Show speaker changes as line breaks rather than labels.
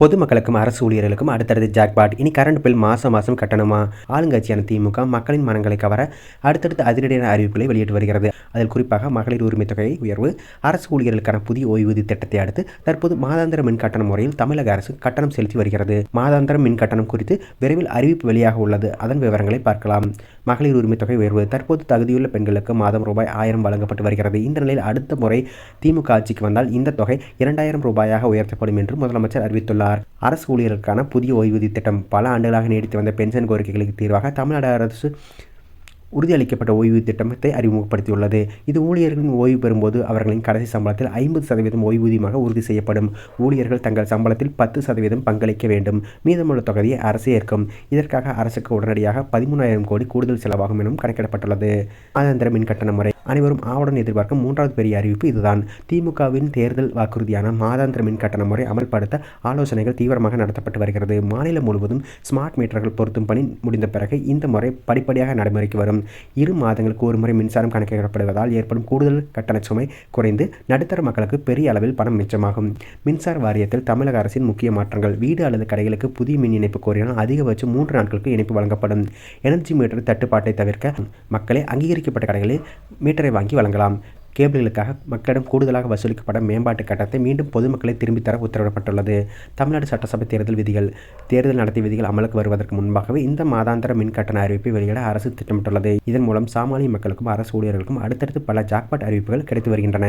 பொதுமக்களுக்கும் அரசு ஊழியர்களுக்கும் அடுத்தடுத்து ஜாக்பாட். இனி கரண்ட் பில் மாசம் மாசம் கட்டணுமா? ஆளுங்கட்சியான திமுக மக்களின் மனங்களை கவர அடுத்தடுத்து அதிரடியான அறிவிப்புகளை வெளியிட்டு வருகிறது. அதில் குறிப்பாக மகளிர் உரிமை தொகை உயர்வு, அரசு ஊழியர்களுக்கான புதிய ஓய்வூதிய திட்டத்தை அடுத்து தற்போது மாதாந்திர மின் கட்டண முறையில் தமிழக அரசு கட்டணம் செலுத்தி வருகிறது. மாதாந்திர மின் கட்டணம் குறித்து விரைவில் அறிவிப்பு வெளியாக உள்ளது. அதன் விவரங்களை பார்க்கலாம். மகளிர் உரிமை தொகை உயர்வு தற்போது தகுதியுள்ள பெண்களுக்கு மாதம் ரூபாய் 1000 வழங்கப்பட்டு வருகிறது. இந்த நிலையில் அடுத்த முறை திமுக ஆட்சிக்கு வந்தால் இந்த தொகை 2000 ரூபாயாக உயர்த்தப்படும் என்று முதலமைச்சர் அறிவித்துள்ளார். அரசு ஊழியர்களுக்கான புதிய ஓய்வூதிய திட்டம் பல ஆண்டுகளாக நீடித்து வந்த பென்ஷன் கோரிக்கைகளுக்கு தீர்வாக தமிழ்நாடு அரசு உறுதியளிக்கப்பட்ட ஓய்வூதிய திட்டத்தை அறிமுகப்படுத்தியுள்ளது. இது ஊழியர்களின் ஓய்வு பெறும்போது அவர்களின் கடைசி சம்பளத்தில் 50% ஓய்வூதியமாக உறுதி செய்யப்படும். ஊழியர்கள் தங்கள் சம்பளத்தில் 10% பங்களிக்க வேண்டும். மீதமுள்ள தொகையை அரசு ஏற்கும். இதற்காக அரசுக்கு உடனடியாக 13,000 கோடி கூடுதல் செலவாகும் எனவும் கணக்கிடப்பட்டுள்ளது. மாதாந்திர மின் கட்டண முறை அனைவரும் ஆவலுடன் எதிர்பார்க்கும் 3வது பெரிய அறிவிப்பு இதுதான். திமுகவின் தேர்தல் வாக்குறுதியான மாதாந்திர மின் கட்டண முறை அமல்படுத்த ஆலோசனைகள் தீவிரமாக நடத்தப்பட்டு வருகிறது. மாநிலம் முழுவதும் ஸ்மார்ட் மீட்டர்கள் பொருத்தும் பணி முடிந்த பிறகு இந்த முறை படிப்படியாக நடைமுறைக்கு வரும். 2 மாதங்களுக்கு ஒரு முறை மின்சாரம் கணக்கிடப்படுவதால் ஏற்படும் கூடுதல் கட்டண சுமை குறைந்து நடுத்தர மக்களுக்கு பெரிய அளவில் பணம் மிச்சமாகும். மின்சார வாரியத்தில் தமிழக அரசின் முக்கிய மாற்றங்கள். வீடு அல்லது கடைகளுக்கு புதிய மின் இணைப்பு கோரினால் அதிகபட்சம் 3 நாட்களுக்கு இணைப்பு வழங்கப்படும். எனர்ஜி மீட்டர் தட்டுப்பாட்டை தவிர்க்க மக்களை அங்கீகரிக்கப்பட்ட கடைகளில் மீட்டரை வாங்கி வழங்கலாம். கேபிள்களுக்காக மக்களிடம் கூடுதலாக வசூலிக்கப்பட்ட மேம்பாட்டு கட்டணத்தை மீண்டும் பொதுமக்களை திரும்பித் தர உத்தரவிடப்பட்டுள்ளது. தமிழ்நாடு சட்டசபை தேர்தல் விதிகள். தேர்தல் நடத்தை விதிகள் அமலுக்கு வருவதற்கு முன்பாகவே இந்த மாதாந்திர மின் கட்டண அறிவிப்பை வெளியிட அரசு திட்டமிட்டுள்ளது. இதன் மூலம் சாமானிய மக்களுக்கும் அரசு ஊழியர்களுக்கும் அடுத்தடுத்து பல ஜாக்பாட் அறிவிப்புகள் கிடைத்து வருகின்றன.